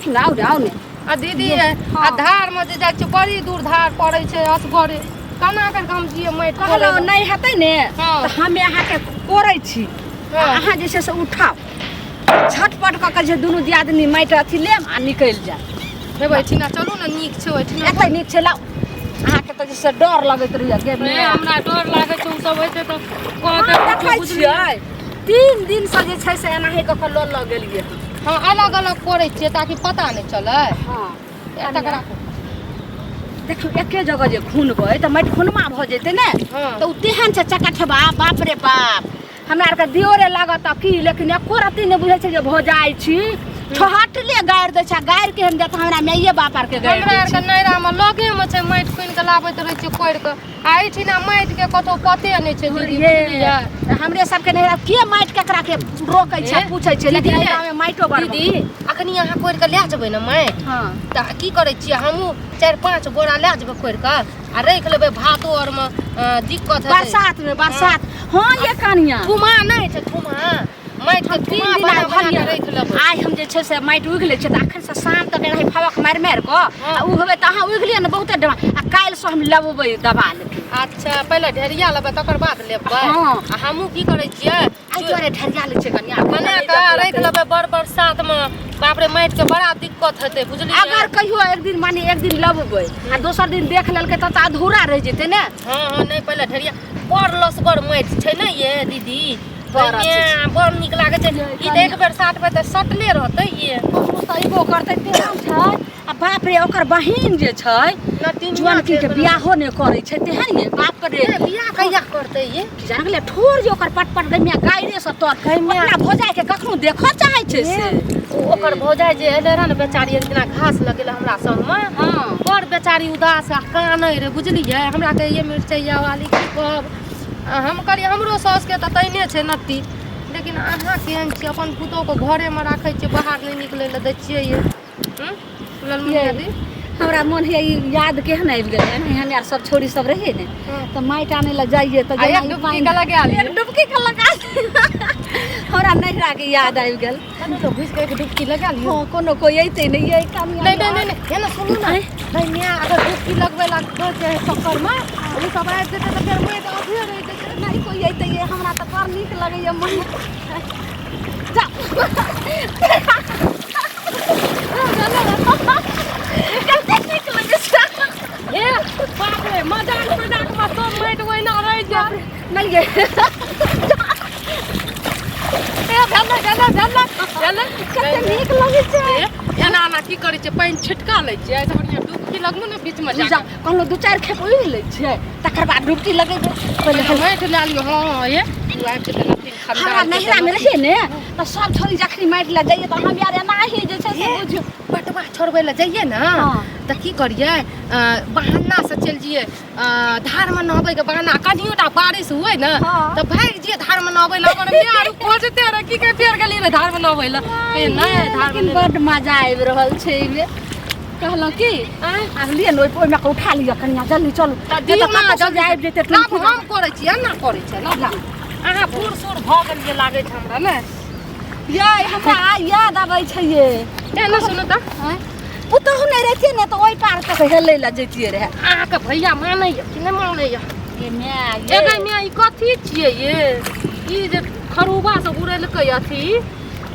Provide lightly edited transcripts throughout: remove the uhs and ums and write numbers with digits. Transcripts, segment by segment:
देखी आओ रे आओ ने आ दीदी आ धार में जे जाइ छै बड़ी दूर धार पड़ै छै असगरे केना कर हम जिए माटि कहलो नहीं हेतै ने हाँ। तो हमें अहाँ के कोरै छी हाँ। अहाँ जे छै से उठाओ झटपट क के जे दुनू दियादनी माटि अथी लेम आ निकल जाए हे बैठिना चलू ने नीक छै ओइठिना एतै नीक छै लाओ अहाँ के त जे से डर लगैत रहैया गे ए हमरा डर लागै छै उ सब होइते त देखै छियै 3 दिन से जे छै से एनाही क के ल गेलियै हां अलग अलग करै छियै ताकि पता नहि चलै हां एतक राखू देखियो एके जगह जे खुनबै त माटि खुनमा भ जेतै ने हाँ। त उ तेहन छै चकठबा बाप रे बाप हमरा आर के दियोरे लागत की लेकिन एको रत्ती ने बुझै छै जे भ जाइ छी ठहटले गाड़ि दै छै गाड़ि केहन देत हमरा मैये बाप आर के गाड़ि हमरा आर के नैरा में लगे में छै माटि खुनि के लाबैत रहै छियै कोरि के आ एठिना माटि के कतौ पते नहि छै दीदी बुझलियै हमरे सबके नैरा के माटि केकरा के रोकै छै पूछै छै लेकिन दीदी, एहिमे माटियो बड़ दीदी अखनी अहाँ कोरि के लए जेबै ने माटि हां त की करै छियै हमहूँ 4-5 बोरा लए जेबै कोरि के आ राखि लेबै भातो आर में दिक्कत हेतै बरसात हां ये कनिया ठुमा नहि छै ठुमा माटि के 3 ठुमा दिन बना बना भरिया के राखि लेबै आइ हम जे छै से माटि उघि लै छियै त अखन से शाम तक रही फवक मारि मारि क आ उघबै त अहाँ उघलिए ने बहुते डबा आ काल्हि से हम लेबबै दबा लेबै अच्छा पहिले ढेरिया लेबै तकर बाद लेबै हाँ। आ हमहूँ की करै छियै आइ तोरे ढरिया लै छै कनिया बना के राखि लेबै बड़ बरसात में बाप रे माटि के बड़ा दिक्कत हेतै बुझलियै अगर कहियो एक दिन लेबबै आ दोसर दिन देख लेलकै त अधूरा रह जेतै ने हाँ हाँ नहीं पहले ढेरिया बड़ लसगर माटि छै ने ये दीदी बड़ बड़ नीक लागे छै ई त एक बेर साटबै त सटले रहतै ये सहीबो करतै तेहन छै आ बाप रे ओकर बहिन जे छै जुआन की के बियाहो ने करै छै तेहन ये बाप रे बियाह कहिया करतै ये की जान गेलै ठोर जे ओकर पटपट गमिया गायरे से तर अपना भोजाय के कखनो देखऽ चाहै छै से ओकर भौजाई जे एले रह ने बेचारी एक दिना घास लगेले हमरा संग में हां बड़ बेचारी उदास आ कानै रे बुझलियै हमरा के ये मिरचैया वाली की कहब हम कहलिए हमरो सास के त तैने छै नत्ती लेकिन अहाँ केहन छी अपन पुतोह को घरे में राखै छियै बाहर नहीं निकलै ले दै छियै ये ललमुनिया दी हमरा मन है याद केहन आबि गेलै ने हमे आर सब छोरी सब रहे ने त माटि आनै ला जाइए त एक डुबकी के लगा ली एक डुबकी के लगा हमरा नैहरा के याद आबि गेल तो घुस के डुबकी लगा ली हां कोनो कोई अइते नहीं ये कनिया नहीं ये ना सुनू ना भैया अगर डुबकी लगबै ला के चक्कर में उ सब आबि जेतै त फेर मुँह के अथिए रहि जेतै नहीं कोई अइते ये हमरा त बड़ नीक लगैया मन जा ए बाप रे मजाक में सब माटि ओहिना रहि जाए नहीं ये कते नीक लगै छै एना एना की करै छै पानि छिटका लै छियै ऐसे बढ़िया डुबकी लगमु ने बीच में जा कहलो 2-4 खेप उड़ लै छै तकर बाद डुबकी लगेबै पहिले माटि लए लियो हां ये तू आबि के नदी हमरा नैहरा में रहिए ने त सब छोरी जखनी माटि ला जाइए त हम यार एनाही जे छै से बुझियो पटवा छोड़बै ला जाइए ना त की करिए बहाना से चल जिए धार में नहबै के बहाना कनियोटा बारिश हुए ना त भाग जिए धार में नहबै ला हमर मियाँ आर खोजते रह की के फेर गेली रे धार में नहबै ला ए नहीं धार में बड मजा आबि रहल छै एबे कहलो की आब लिए न ओइ में उठा लियो कनिया जल्दी चलू दियो ना जल्दी आबि जेतै लाभ हम करै छी ना करै छै ना अहाँ बूढ़ सूढ़ भ गेलिए लागे छै हमरा ने ये हमरा याद आबै छै ये ए ना सुनु त पुतहु नहीं रहतिए ने त ओइ पार तक हेलै ला जैतिए रहे अहाँ के भैया मानै कि नहीं मानै ये माय ए गै माय ई कथी छियै ये ई जे खरूबा से उड़ेलकै अथी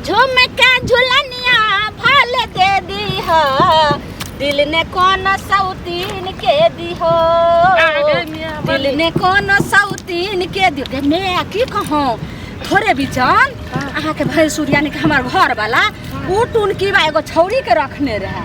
झुमका झुलनिया भल दे दीह दिल ने कौन सौतीन के दीहो दिल ने कौन सौतीन के दिहो मैं की कहूं थोड़े बिचान अहाँ के भैंसुर यानी कि हमार घर वाला उ टुनकी बा एगो छौरी के रखने रहे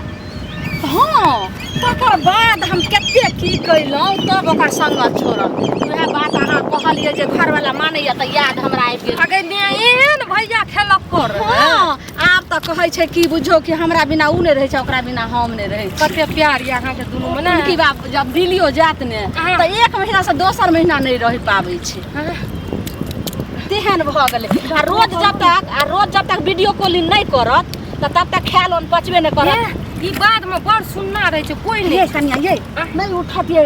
हां तकर बाद हम कते की कइलौ तब ओकर संग छोड़ल उहे बात अहाँ कहलिए जे घर वाला मानैया त याद हमरा आबि गेल अगे ने एहन भैया खेलक कर हां आप त कहै छै कि बुझो कि हमरा बिना उ नै रहै छै ओकरा बिना हम नै रहै छी कते प्यार या अहाँ के दुनू में ना की बाप जब दिलियो जात ने त एक महीना से दोसर महीना नै रह पाबै छै तेहन भ गेलै आ रोज जब तक वीडियो कॉलिंग नै करत त तब तक ख्याल ओन पचबे नै करत ई बाद में बड़ सुनना रहे छै कोई ये कनिया ये नै उठतिए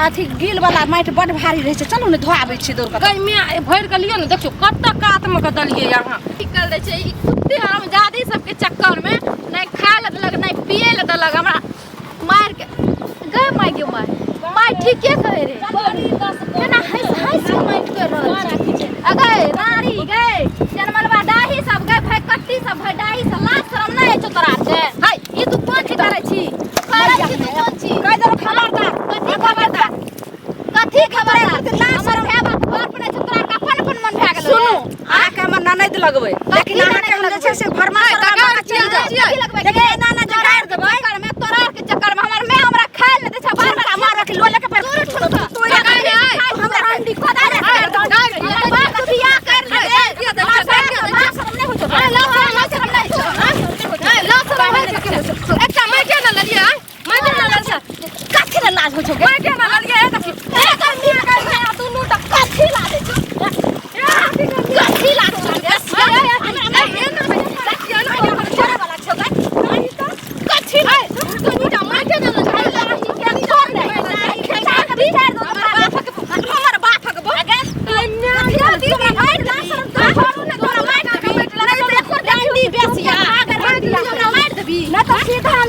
अथी गिल वाला माटि बड़ भारी रहे छै चलू ने धोआबै छी दौड़ के गई मैं भर के लियो ने देखियो कत्ता कात में के दलिए यहाँ निकल रहे छै ई कुत्ते हम जादी सब के चक्कर में नै खाय पिए ले दलक हमरा मार के गए मार के मार ठीक के कहे रे केना हंस के मार कर रहल छै अगे रानी गए जनमलवा डाही सब गए भाई कट्टी सब भाई डाही सब लाज शरम नहीं है तोरा छै हाय ई तू कोन छी करे छी तू कोन छी कह दे खबरदार कथी खबरदार लाज शरम है बाप ने तोरा का अपन मन भए गेल सुनु आके हमर ननद लगबै लेकिन आके हम जे छै से फरमा कर चल जाय देखे नाना जगाड़ देबै कर में तोरा के चक्कर में हमर मैं हमरा खाय ले दे छै बार बार मार के लोले के पे तू हमरा अंडी खोदा रे बात बियाह कर ले लाज शरम नहीं हो छै लाज शरम नहीं छै लाज शरम नहीं एकटा माइटे न ललिया माइटे न ललिया कथि न लाज हो छै माइटे न ललिया देखि एक अंडी कर दुनू त कथि लाज छै कथि लाज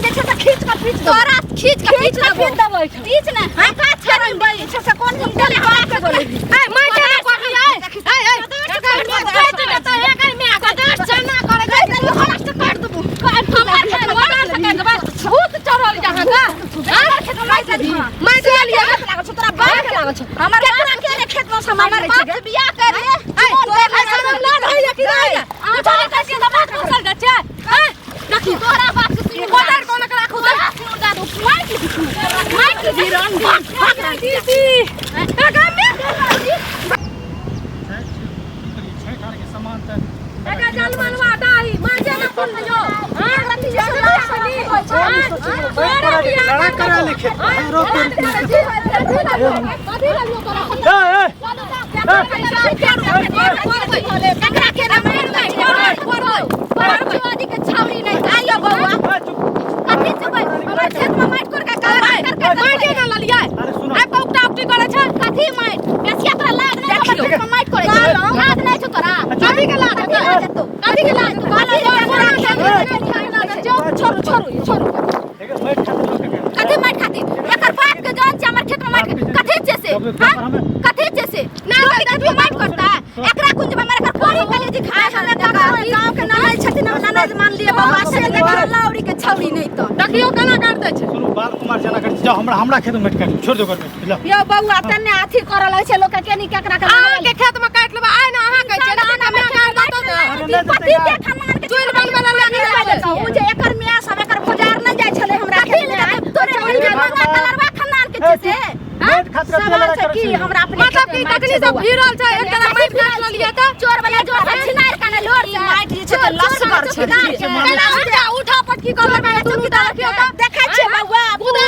तोरा खींच के पीछ देबै पीछ ने हां का छरम बई से कोन हम चले बात के बोले ए माइटे न कोई ए तो एक में आगे चना करे दे हरस्ट कर देबू हमर खेत वाला से कर देबा भूत चढ़ल जहां का माइटे लिया लागल छ तोरा बाप के लागल छ हमर बाप के खेत में सामान रह छै बियाह कर रे तोरा शरम ना रहै कि नहीं आ चले कैसे दबा कर ग छै देखी तोरा बाप के मोटर कोन करा खुदा माइक दी रन दी आगा में एका जलमनवा डाही माजे न सुन लियो हां रति लड़ा करा लिखे रोक कथि लगियो तोरा एकरा के ना मार दे के छावरी नहीं आइयो बौआ कथि छबै हमर खेत में माइट कर के कर माइटे न ललिया आ पौकटा उपटी करे छै कथि माइट बेसिया तोरा लाग नहीं हमर खेत में माइट करे छै लाग नहीं छ तोरा कथि के लाग कथि के लाग छोरू कथि माइट खातिर एकर बाप के जान छै हमर खेत में माइट कथि छै से कथि छै से ना कथि माइट करता एकरा कुंज में हमर कोड़ी कलेजी खाए हमरा गांव के नाना छथिन नाना मान लिए बाबा से देखा लाउरी के छौरी नहीं तो देखियो केना कर दे छै सुनु बाल कुमार जना कर जाओ हमरा खेत में काट छोड़ दो कर लो यो बौआ तन्ने अथी करल छै लोग के केनी केकरा के अहाँ के खेत में काट लेबा आइ ना अहाँ कहै छै ना मैं काट दो पति देख मान के चोर बनबे लगे उ जे एकर मियां सब एकर बाजार न जाय छले हमरा खेत में तोरे मंगा कलरवा खन्नान के छै से सवाल छै कि हमरा अपने मतलब की तकनी सब भिरल छै एक जना माइट काट लिया त चोर वाला जो छिनार कने लोर माइट जे छै लसगर छै उठा पटकी कर में दुनू तरफ के देखै छै बौआ पूरा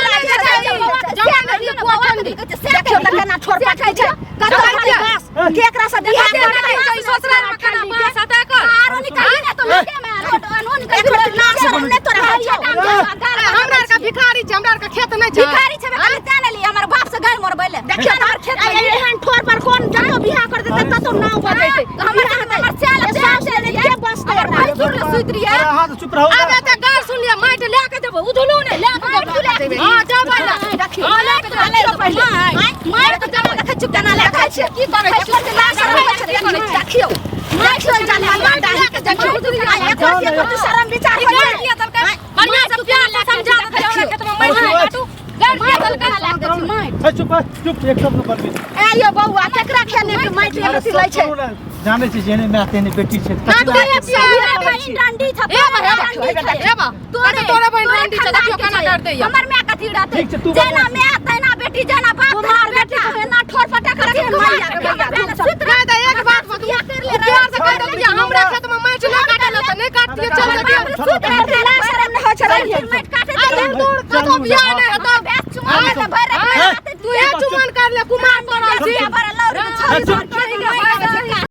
जवान नदी पोखंडी देखियो लखना छोड़ पटकै छै कतौ बास केकरा से बियाह करे छै ससुराल में खाना बास हटा कर आरो निकाली ना तो लगे में अनहोन के ना शरम ने तोरा हमरा का भिखारी छै हमरा का खेत नै छै भिखारी छै खाली ताने ली हमर बाप से गाय मरबै ले देखियो हमर खेत में एहन ठोर पर कोन जानो बियाह कर देते त तो नाव बजैते हमर चाल से के बस कर सुन सुत रिया हां तो चुप रहो आबे त गार सुन लिया माइट ले के देबो उधुलो नै ले के देबो हां जाबे ना देखियो ले के ले पहिले माइट के जमा देखे चुप तना ले खाइ छै की करे छै से लाश रहे छै देखियो माइट से जाने हमरा डाही के देखियो एक तो शर्म विचार हो लिया तब के बढ़िया से प्यार ले समझा दे हमरा के तुम माइट काटू गार के दल के लाग दे माइट चुप एक सब न बोलबी ए यो बौआ केकरा खेने के माइट ले लै छै जाने छी जेने में आते ने बेटी छै डंडी था ए बा तोरे बहन डंडी छ देखियो केना कर दे हमर में कथि रहते जेना में तेना बेटी जेना बाप धार बेटी के ना ठोर फटा कर के मैया के सुत रह दे एक बात बतिया कर ले प्यार से कह दे हमरा खेत में माइट ले काटल त नहीं काट दिए चल दे सुत रह शर्म न हो छ माइट काटे कतो बियाह नै